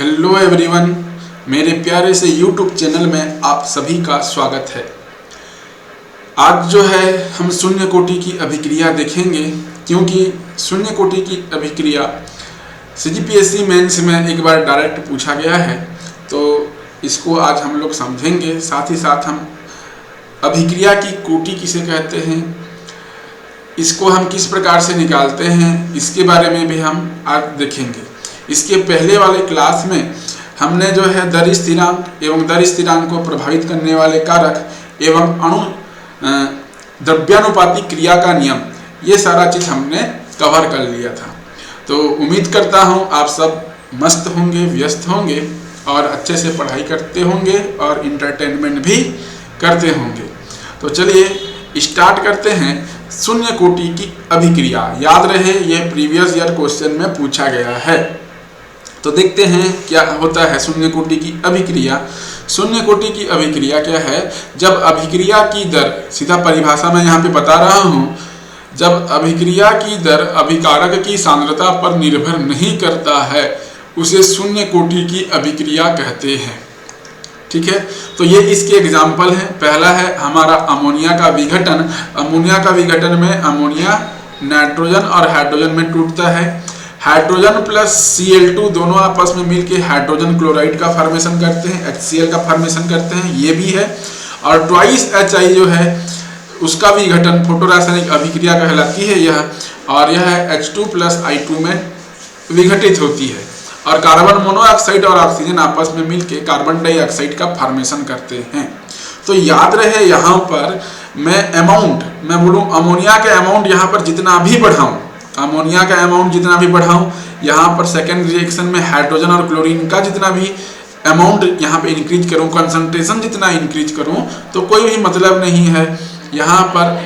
Hello everyone, मेरे प्यारे से यूट्यूब चैनल में आप सभी का स्वागत है। आज जो है हम शून्य कोटि की अभिक्रिया देखेंगे, क्योंकि शून्य कोटि की अभिक्रिया सीजीपीएससी मेंस में एक बार डायरेक्ट पूछा गया है, तो इसको आज हम लोग समझेंगे। साथ ही साथ हम अभिक्रिया की कोटि किसे कहते हैं, इसको हम किस प्रकार से निकालते हैं, इसके बारे में भी हम आज देखेंगे। इसके पहले वाले क्लास में हमने जो है दर स्थिरांक एवं दर स्थिरांक को प्रभावित करने वाले कारक एवं अणु द्रव्यानुपाती क्रिया का नियम, ये सारा चीज हमने कवर कर लिया था। तो उम्मीद करता हूँ आप सब मस्त होंगे, व्यस्त होंगे और अच्छे से पढ़ाई करते होंगे और इंटरटेनमेंट भी करते होंगे। तो चलिए स्टार्ट करते हैं शून्य कोटि की अभिक्रिया। याद रहे ये प्रीवियस ईयर क्वेश्चन में पूछा गया है। तो देखते हैं क्या होता है शून्य कोटि की अभिक्रिया। शून्य कोटि की अभिक्रिया क्या है? जब अभिक्रिया की दर, सीधा परिभाषा मैं यहाँ पे बता रहा हूँ, जब अभिक्रिया की दर अभिकारक की सांद्रता पर निर्भर नहीं करता है, उसे शून्य कोटि की अभिक्रिया कहते हैं। ठीक है, तो ये इसके एग्जाम्पल हैं। पहला है हमारा अमोनिया का विघटन। अमोनिया का विघटन में अमोनिया नाइट्रोजन और हाइड्रोजन में टूटता है। हाइड्रोजन प्लस Cl2 दोनों आपस में मिलके हाइड्रोजन क्लोराइड का फॉर्मेशन करते हैं, HCl का फॉर्मेशन करते हैं, ये भी है। और ट्वाइस HI जो है उसका विघटन फोटोरासायनिक अभिक्रिया कहलाती है यह, और यह H2 प्लस I2 में विघटित होती है। और कार्बन मोनोऑक्साइड और ऑक्सीजन आपस में मिलके कार्बन डाइऑक्साइड का फॉर्मेशन करते हैं। तो याद रहे यहाँ पर मैं बोलूँ अमोनिया का अमाउंट यहाँ पर जितना भी बढ़ाऊँ, अमोनिया का अमाउंट जितना भी बढ़ाऊं, यहाँ पर सेकेंड रिएक्शन में हाइड्रोजन और क्लोरीन का जितना भी अमाउंट यहाँ पे इंक्रीज करूं, कंसंट्रेशन जितना इंक्रीज करूं, तो कोई भी मतलब नहीं है। यहाँ पर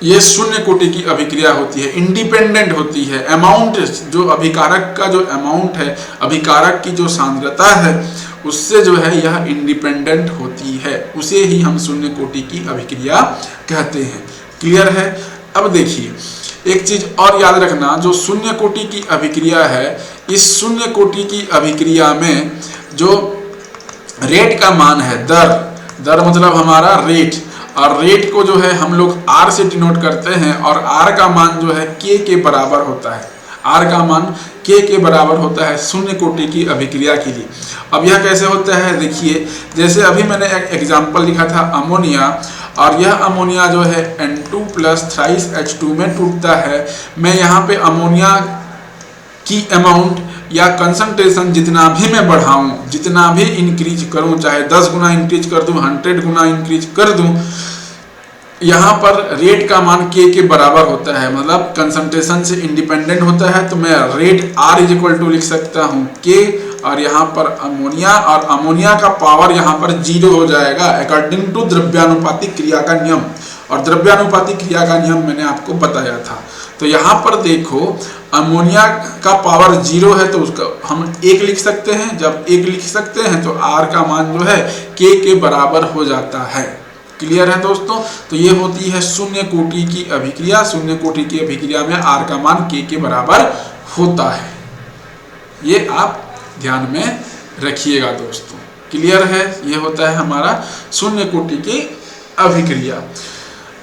ये शून्य कोटि की अभिक्रिया होती है, इंडिपेंडेंट होती है। अमाउंट जो अभिकारक का जो अमाउंट है, अभिकारक की जो सांद्रता है, उससे जो है यह इंडिपेंडेंट होती है, उसे ही हम शून्य कोटि की अभिक्रिया कहते हैं। क्लियर है? अब देखिए एक चीज और याद रखना, जो शून्य कोटि की अभिक्रिया है, इस शून्य कोटि की अभिक्रिया में जो रेट का मान है, दर मतलब हमारा रेट, और रेट को जो है हम लोग R से डिनोट करते हैं, और R का मान जो है K के बराबर होता है। R का मान K के बराबर होता है शून्य कोटि की अभिक्रिया के लिए। अब यह कैसे होता है देखिए, जैसे अभी मैंने एक एग्जाम्पल लिखा था अमोनिया, और यह अमोनिया जो है N2 प्लस थ्राइस H2 में टूटता है। मैं यहाँ पे अमोनिया की अमाउंट या कंसंट्रेशन जितना भी मैं बढ़ाऊं, जितना भी इंक्रीज करूं, चाहे 10 गुना इंक्रीज कर दूं, 100 गुना इंक्रीज कर दूं, यहाँ पर रेट का मान K के बराबर होता है, मतलब कंसंट्रेशन से इंडिपेंडेंट होता है। तो मैं rate R is equal to लिख सकता हूँ K, और यहाँ पर अमोनिया, और अमोनिया का पावर यहाँ पर 0 हो जाएगा अकॉर्डिंग टू द्रव्यानुपाती क्रिया का नियम। और द्रव्यानुपाती क्रिया का नियम मैंने आपको बताया था। तो यहाँ पर देखो अमोनिया का पावर 0 है, तो उसका हम 1 लिख सकते हैं। जब 1 लिख सकते हैं तो R का मान जो है K के बराबर हो जाता है। क्लियर है दोस्तों? तो ये होती है शून्य कोटि की अभिक्रिया। शून्य कोटि की अभिक्रिया में R का मान K के बराबर होता है, ये आप ध्यान में रखिएगा दोस्तों। क्लियर है? ये होता है हमारा शून्य कोटि की अभिक्रिया।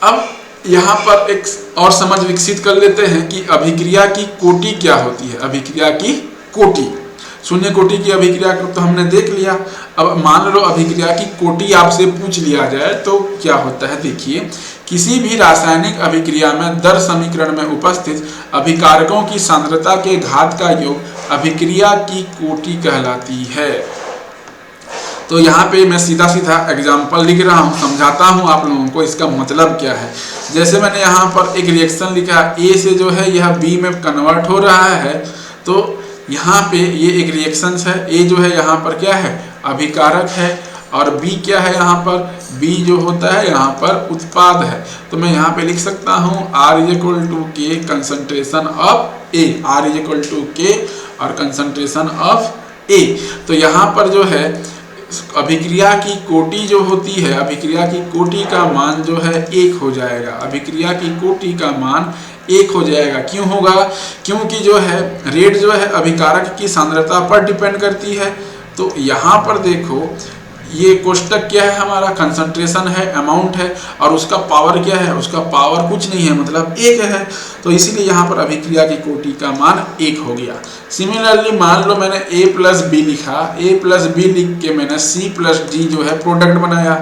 अब यहाँ पर एक और समझ विकसित कर लेते हैं कि अभिक्रिया की कोटि क्या होती है। अभिक्रिया की कोटि, शून्य कोटि की अभिक्रिया को तो हमने देख लिया। अब मान लो अभिक्रिया की कोटि आपसे पूछ लिया जाए तो क्या होता है। देखिए, किसी भी रासायनिक अभिक्रिया में दर समीकरण में उपस्थित अभिकारकों की सांद्रता के घात का योग अभिक्रिया की कोटि कहलाती है। तो यहाँ पे मैं सीधा सीधा एग्जाम्पल लिख रहा हूँ, समझाता हूँ आप लोगों को इसका मतलब क्या है। जैसे मैंने यहाँ पर एक रिएक्शन लिखा, A से जो है यह B में कन्वर्ट हो रहा है, तो यहाँ पे ये एक रिएक्शन है। A जो है यहाँ पर क्या है, अभिकारक है, और B क्या है, यहाँ पर B जो होता है यहाँ पर उत्पाद है। तो मैं यहाँ पे लिख सकता हूँ R is equal to K concentration of A, R is equal to K और कंसंट्रेशन ऑफ A। तो यहाँ पर जो है अभिक्रिया की कोटि जो होती है, अभिक्रिया की कोटि का मान जो है 1 हो जाएगा। अभिक्रिया की कोटि का मान 1 हो जाएगा। क्यों होगा? क्योंकि जो है रेट जो है अभिकारक की सांद्रता पर डिपेंड करती है। तो यहाँ पर देखो ये कोष्टक क्या है हमारा, कंसंट्रेशन है, अमाउंट है, और उसका पावर क्या है, उसका पावर कुछ नहीं है, मतलब 1 है। तो इसीलिए यहाँ पर अभिक्रिया की कोटि का मान 1 हो गया। सिमिलरली मान लो मैंने A प्लस बी लिखा, A प्लस बी लिख के मैंने C प्लस D जो है प्रोडक्ट बनाया।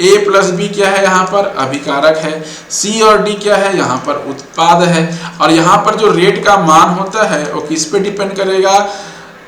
A प्लस बी क्या है यहाँ पर, अभिकारक है। C और D क्या है, यहाँ पर उत्पाद है। और यहाँ पर जो रेट का मान होता है वो किस पे डिपेंड करेगा,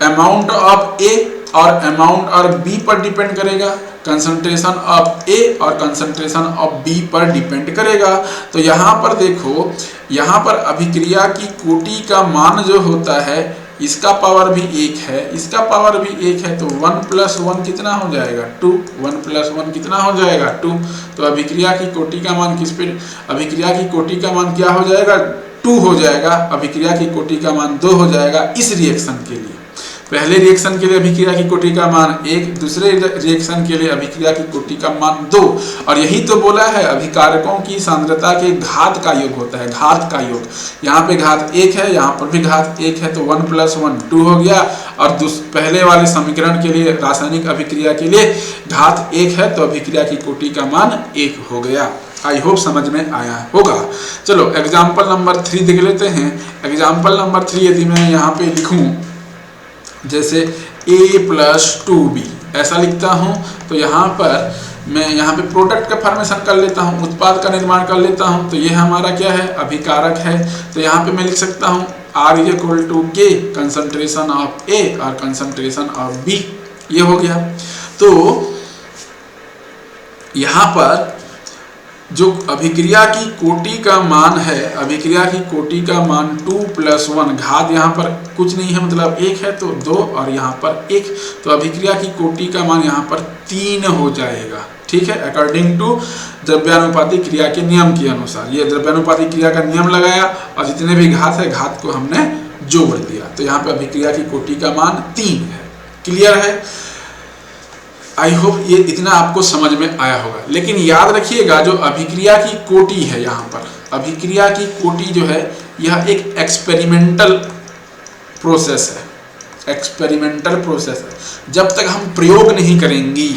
अमाउंट ऑफ A और अमाउंट और B पर डिपेंड करेगा, कंसंट्रेशन ऑफ A और कंसंट्रेशन ऑफ B पर डिपेंड करेगा। तो यहाँ पर देखो, यहाँ पर अभिक्रिया की कोटि का मान जो होता है इसका पावर भी 1 है, इसका पावर भी 1 है। तो 1 + 1 कितना हो जाएगा, 2। 1 + 1 कितना हो जाएगा, 2। तो अभिक्रिया की कोटि का मान किस पे, अभिक्रिया की कोटि का मान क्या हो जाएगा, 2 हो जाएगा। अभिक्रिया की कोटि का मान 2 हो जाएगा इस रिएक्शन के लिए। पहले रिएक्शन के लिए अभिक्रिया की कोटि का मान 1, दूसरे रिएक्शन के लिए अभिक्रिया की कोटि का मान 2। और यही तो बोला है अभिकारकों की सांद्रता के घात का योग होता है, घात का योग। यहाँ पे घात 1 है, यहाँ पर भी घात 1 है, तो 1 + 1 2 हो गया। और पहले वाले समीकरण के लिए, रासायनिक अभिक्रिया के लिए घात 1 है, तो अभिक्रिया की कोटि का मान 1 हो गया। आई होप समझ में आया होगा। चलो एग्जाम्पल नंबर 3 देख लेते हैं। एग्जाम्पल नंबर 3 यदि मैं यहाँ पे लिखूँ जैसे A + 2B ऐसा लिखता हूँ, तो यहाँ पर मैं यहाँ पे प्रोडक्ट का फॉर्मेशन कर लेता हूँ, उत्पाद का निर्माण कर लेता हूँ। तो ये हमारा क्या है, अभिकारक है। तो यहाँ पे मैं लिख सकता हूँ R = K, concentration of A और कंसंट्रेशन ऑफ B, ये हो गया। तो यहाँ पर जो अभिक्रिया की कोटि का मान है, अभिक्रिया की कोटि का मान 2 + 1, घात यहाँ पर कुछ नहीं है, मतलब 1 है, तो 2 और यहाँ पर 1। तो अभिक्रिया की कोटि का मान यहाँ पर 3 हो जाएगा। ठीक है, अकॉर्डिंग टू द्रव्यानुपाती क्रिया के नियम के अनुसार। ये द्रव्यानुपाती क्रिया का नियम लगाया और जितने भी घात है, घात को हमने जोड़ दिया। तो यहाँ पे अभिक्रिया की कोटि का मान 3 है। क्लियर है? आई होप ये इतना आपको समझ में आया होगा। लेकिन याद रखिएगा जो अभिक्रिया की कोटि है, यहाँ पर अभिक्रिया की कोटि जो है यह एक एक्सपेरिमेंटल प्रोसेस है, एक्सपेरिमेंटल प्रोसेस है। जब तक हम प्रयोग नहीं करेंगे,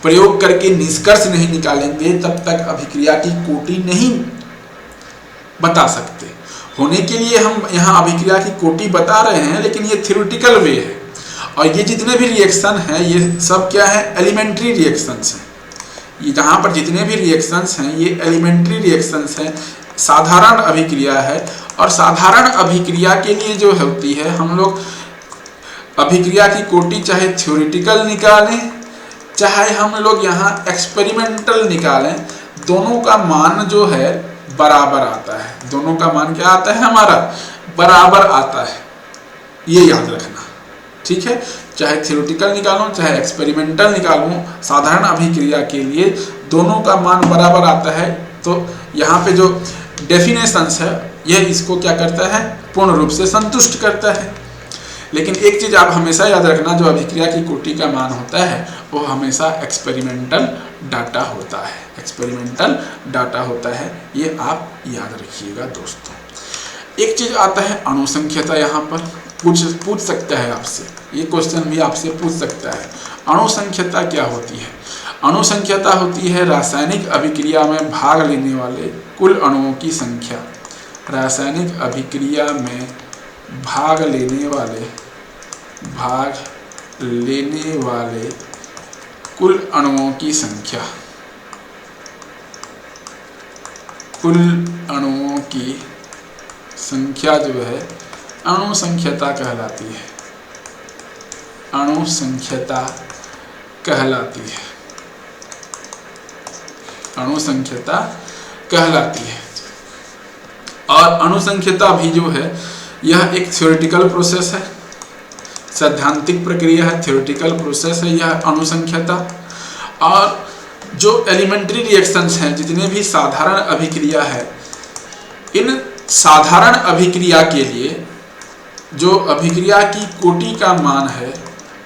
प्रयोग करके निष्कर्ष नहीं निकालेंगे, तब तक अभिक्रिया की कोटि नहीं बता सकते। होने के लिए हम यहाँ अभिक्रिया की कोटि बता रहे हैं, लेकिन ये थ्योरेटिकल वे है। और ये जितने भी रिएक्शन हैं ये सब क्या है, एलिमेंट्री रिएक्शंस हैं। ये जहाँ पर जितने भी रिएक्शंस हैं ये एलिमेंट्री रिएक्शंस हैं, साधारण अभिक्रिया है। और साधारण अभिक्रिया के लिए जो होती है, हम लोग अभिक्रिया की कोटि चाहे थ्योरेटिकल निकालें, चाहे हम लोग यहाँ एक्सपेरिमेंटल निकालें, दोनों का मान जो है बराबर आता है। दोनों का मान क्या आता है, हमारा बराबर आता है, ये याद रखना। ठीक है, चाहे थ्योरेटिकल निकालूं चाहे एक्सपेरिमेंटल निकालूं, साधारण अभिक्रिया के लिए दोनों का मान बराबर आता है। तो यहाँ पे जो डेफिनेशंस है यह इसको क्या करता है, पूर्ण रूप से संतुष्ट करता है। लेकिन एक चीज आप हमेशा याद रखना, जो अभिक्रिया की कोटि का मान होता है वो हमेशा एक्सपेरिमेंटल डाटा होता है, एक्सपेरिमेंटल डाटा होता है, ये आप याद रखिएगा दोस्तों। एक चीज आता है अणुसंख्यता, यहाँ पर पूछ सकता है आपसे, ये क्वेश्चन भी आपसे पूछ सकता है। अणुसंख्यता क्या होती है? अणुसंख्यता होती है रासायनिक अभिक्रिया में भाग लेने वाले कुल अणुओं की संख्या। रासायनिक अभिक्रिया में भाग लेने वाले कुल अणुओं की संख्या, कुल अणुओं की संख्या जो है अणुसंख्यता कहलाती है, अणुसंख्यता कहलाती है, अणुसंख्यता कहलाती है। और अणुसंख्यता भी जो है यह एक थ्योरेटिकल प्रोसेस है, सैद्धांतिक प्रक्रिया है, थ्योरेटिकल प्रोसेस है यह अणुसंख्यता। और जो एलिमेंट्री रिएक्शंस हैं, जितने भी साधारण अभिक्रिया है, इन साधारण अभिक्रिया के लिए जो अभिक्रिया की कोटि का मान है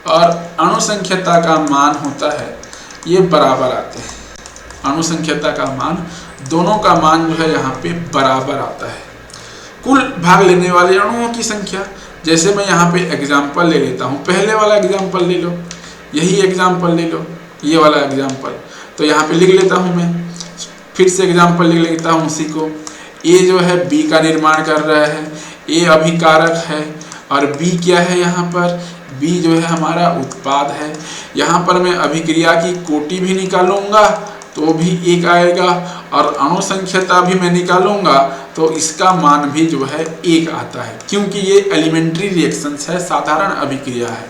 और अणुसंख्यता का मान होता है, ये बराबर आते हैं। अणुसंख्यता का मान, दोनों का मान जो है यहाँ पे बराबर आता है। कुल भाग लेने वाले अणुओं की संख्या, जैसे मैं यहाँ पे एग्जाम्पल ले लेता हूँ, पहले वाला एग्जाम्पल ले लो, यही एग्जाम्पल ले लो, ये वाला एग्जाम्पल, तो यहाँ पे लिख लेता हूँ मैं, फिर से एग्जाम्पल लिख लेता हूँ उसी को। ए जो है बी का निर्माण कर रहा है, ए अभिकारक है, और बी क्या है यहाँ पर, बी जो है हमारा उत्पाद है। यहाँ पर मैं अभिक्रिया की कोटि भी निकालूंगा तो भी एक आएगा, और अणुसंख्यता भी मैं निकालूंगा तो इसका मान भी जो है एक आता है, क्योंकि ये एलिमेंट्री रिएक्शंस है, साधारण अभिक्रिया है।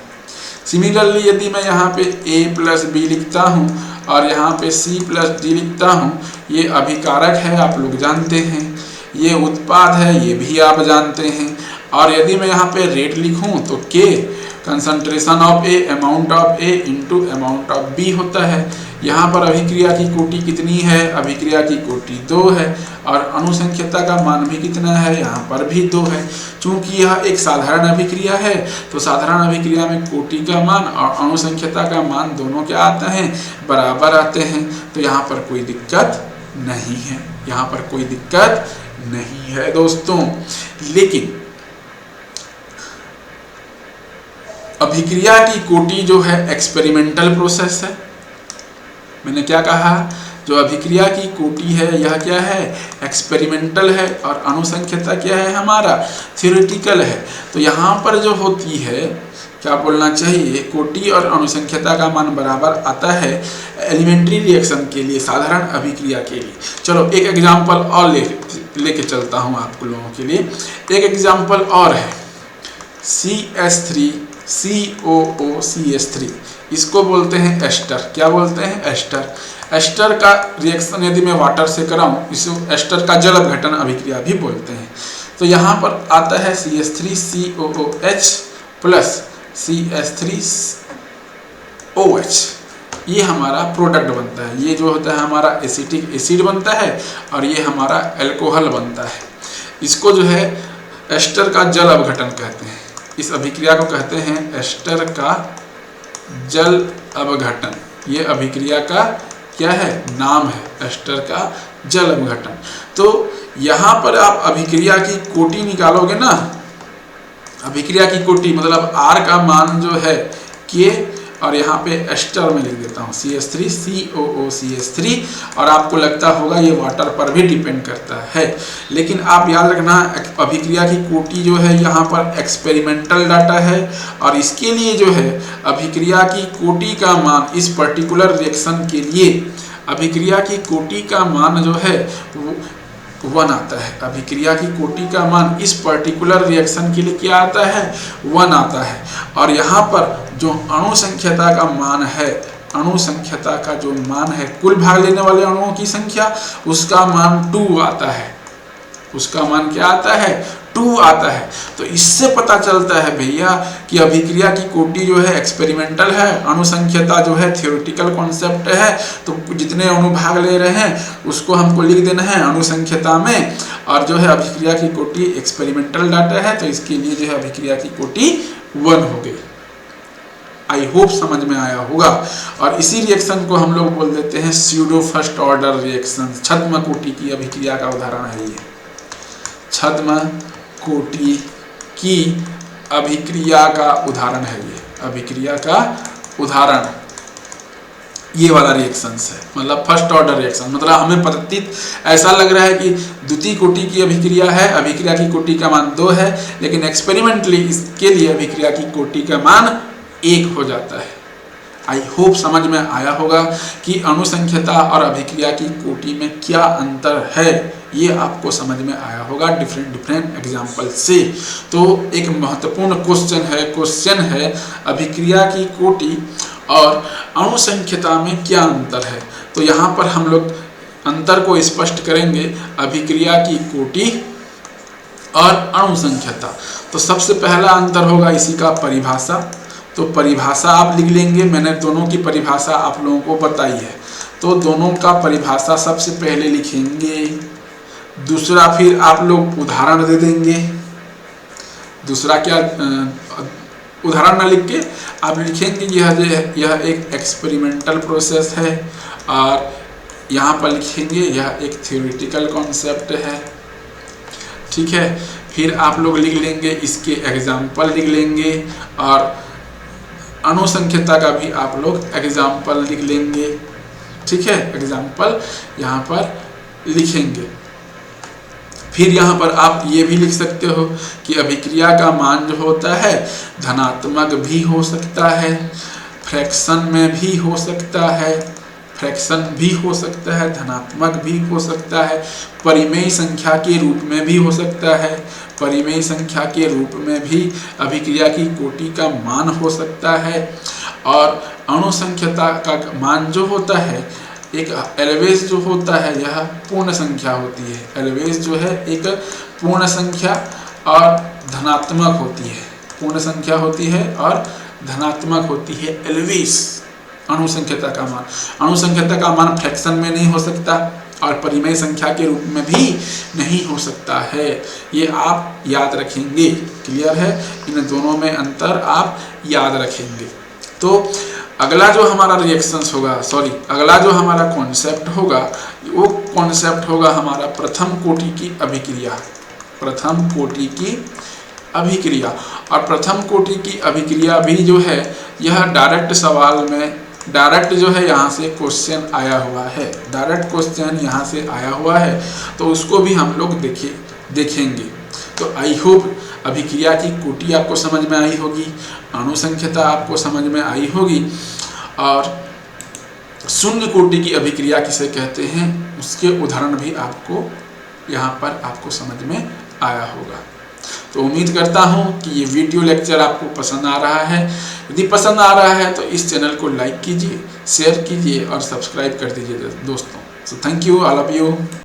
सिमिलरली यदि मैं यहाँ पे A प्लस बी लिखता हूँ और यहाँ पे C प्लस डी लिखता हूँ, ये अभिकारक है, आप लोग जानते हैं, ये उत्पाद है, ये भी आप जानते हैं। और यदि मैं यहाँ पे रेट लिखूँ तो K concentration of A, amount of A into amount of B होता है। यहाँ पर अभिक्रिया की कोटि कितनी है, अभिक्रिया की कोटि 2 है, और अणुसंख्यता का मान भी कितना है, यहाँ पर भी 2 है। चूंकि यह एक साधारण अभिक्रिया है तो साधारण अभिक्रिया में कोटि का मान और अणुसंख्यता का मान दोनों क्या आते हैं, बराबर आते हैं। तो यहाँ पर कोई दिक्कत नहीं है, यहाँ पर कोई दिक्कत नहीं है दोस्तों। लेकिन अभिक्रिया की कोटि जो है एक्सपेरिमेंटल प्रोसेस है। मैंने क्या कहा, जो अभिक्रिया की कोटि है यह क्या है, एक्सपेरिमेंटल है, और अणुसंख्यता क्या है हमारा, थ्योरेटिकल है। तो यहाँ पर जो होती है, क्या बोलना चाहिए, कोटि और अणुसंख्यता का मान बराबर आता है एलिमेंट्री रिएक्शन के लिए, साधारण अभिक्रिया के लिए। चलो एक एग्जाम्पल और लेके चलता हूँ आप लोगों के लिए। एक एग्जाम्पल और है CH3 COOCH3, इसको बोलते हैं एस्टर। क्या बोलते हैं, एस्टर। एस्टर का रिएक्शन यदि मैं वाटर से कराऊं, इसे एस्टर का जल अपघटन अभिक्रिया भी बोलते हैं। तो यहाँ पर आता है CH3COOH प्लस CH3OH, ये हमारा प्रोडक्ट बनता है। ये जो होता है हमारा एसिटिक एसिड बनता है, और ये हमारा एल्कोहल बनता है। इसको जो है एस्टर का जल अपघटन कहते हैं। इस अभिक्रिया को कहते हैं एस्टर का जल अपघटन। ये अभिक्रिया का क्या है, नाम है, एस्टर का जल अपघटन। तो यहाँ पर आप अभिक्रिया की कोटि निकालोगे ना, अभिक्रिया की कोटि मतलब R का मान जो है K, और यहाँ पे एस्टर में लिख देता हूँ CH3COOCH3, और आपको लगता होगा ये वाटर पर भी डिपेंड करता है। लेकिन आप याद रखना, अभिक्रिया की कोटि जो है यहाँ पर एक्सपेरिमेंटल डाटा है, और इसके लिए जो है अभिक्रिया की कोटि का मान इस पर्टिकुलर रिएक्शन के लिए अभिक्रिया की कोटि का मान जो है वो 1 आता है। अभिक्रिया की कोटि का मान इस पर्टिकुलर रिएक्शन के लिए क्या आता है, 1 आता है। और यहाँ पर जो अणुसंख्यता का मान है, अणुसंख्यता का जो मान है, कुल भाग लेने वाले अणुओं की संख्या, उसका मान 2 आता है। उसका मान क्या आता है, 2 आता है। तो इससे पता चलता है भैया कि अभिक्रिया की कोटि जो है एक्सपेरिमेंटल है, अणुसंख्यता जो है थ्योरेटिकल कॉन्सेप्ट है। तो जितने अणु भाग ले रहे हैं उसको हमको लिख देना है अणुसंख्यता में, और जो है अभिक्रिया की कोटि एक्सपेरिमेंटल डाटा है, तो इसके लिए जो है अभिक्रिया की कोटि 1 हो गई। आई होप समझ में आया होगा। और इसी रिएक्शन को हम लोग बोल देते हैं स्यूडो फर्स्ट ऑर्डर रिएक्शन। छद्म कोटि की अभिक्रिया का उदाहरण है ये, छद्म कोटि की अभिक्रिया का उदाहरण है ये, अभिक्रिया का उदाहरण ये वाला रिएक्शंस है, मतलब फर्स्ट ऑर्डर रिएक्शन। मतलब हमें प्रतीत ऐसा लग रहा है कि द्वितीय कोटि की अभिक्रिया है, अभिक्रिया की कोटि का मान 2 है, लेकिन एक्सपेरिमेंटली इसके लिए अभिक्रिया की कोटि का मान 1 हो जाता है। आई होप समझ में आया होगा कि अणुसंख्यता और अभिक्रिया की कोटि में क्या अंतर है, ये आपको समझ में आया होगा डिफरेंट एग्जाम्पल से। तो एक महत्वपूर्ण क्वेश्चन है अभिक्रिया की कोटि और अणुसंख्यता में क्या अंतर है। तो यहाँ पर हम लोग अंतर को स्पष्ट करेंगे, अभिक्रिया की कोटि और अणुसंख्यता। तो सबसे पहला अंतर होगा इसी का परिभाषा। तो परिभाषा आप लिख लेंगे, मैंने दोनों की परिभाषा आप लोगों को बताई है। तो दोनों का परिभाषा सबसे पहले लिखेंगे, दूसरा फिर आप लोग उदाहरण दे देंगे। दूसरा क्या, उदाहरण ना लिख के आप लिखेंगे यह एक एक्सपेरिमेंटल प्रोसेस है, और यहाँ पर लिखेंगे यह एक थ्योरेटिकल कॉन्सेप्ट है। ठीक है, फिर आप लोग लिख लेंगे इसके एग्जाम्पल लिख लेंगे, और अनुसंख्यता का भी आप लोग एग्जाम्पल लिख लेंगे। ठीक है, एग्जाम्पल यहाँ पर लिखेंगे। फिर यहाँ पर आप ये भी लिख सकते हो कि अभिक्रिया का मान जो होता है धनात्मक भी हो सकता है, फ्रैक्शन में भी हो सकता है, फ्रैक्शन भी हो सकता है, धनात्मक भी हो सकता है, परिमेय संख्या के रूप में भी हो सकता है, परिमेय संख्या के रूप में भी अभिक्रिया की कोटि का मान हो सकता है। और अनुसंख्यता का मान जो होता है, एक एलवेज जो होता है यह पूर्ण संख्या होती है। एलवेज जो है एक पूर्ण संख्या और धनात्मक होती है, पूर्ण संख्या होती है और धनात्मक होती है एलवेज अनुसंख्यता का मान। अनुसंख्यता का मान फ्रैक्शन में नहीं हो सकता और परिमेय संख्या के रूप में भी नहीं हो सकता है। ये आप याद रखेंगे। क्लियर है, इन दोनों में अंतर आप याद रखेंगे। तो अगला जो हमारा रिएक्शंस होगा, अगला जो हमारा कॉन्सेप्ट होगा, वो कॉन्सेप्ट होगा हमारा प्रथम कोटि की अभिक्रिया। प्रथम कोटि की अभिक्रिया, और प्रथम कोटि की अभिक्रिया भी जो है यह डायरेक्ट सवाल में डायरेक्ट जो है यहाँ से क्वेश्चन आया हुआ है, डायरेक्ट क्वेश्चन यहाँ से आया हुआ है, तो उसको भी हम लोग देखेंगे। तो आई होप अभिक्रिया की कोटि आपको समझ में आई होगी, अनुसंख्यता आपको समझ में आई होगी, और शून्य कोटि की अभिक्रिया किसे कहते हैं उसके उदाहरण भी आपको यहाँ पर आपको समझ में आया होगा। तो उम्मीद करता हूँ कि ये वीडियो लेक्चर आपको पसंद आ रहा है। यदि पसंद आ रहा है तो इस चैनल को लाइक कीजिए, शेयर कीजिए और सब्सक्राइब कर दीजिए दोस्तों। So thank you, all of you.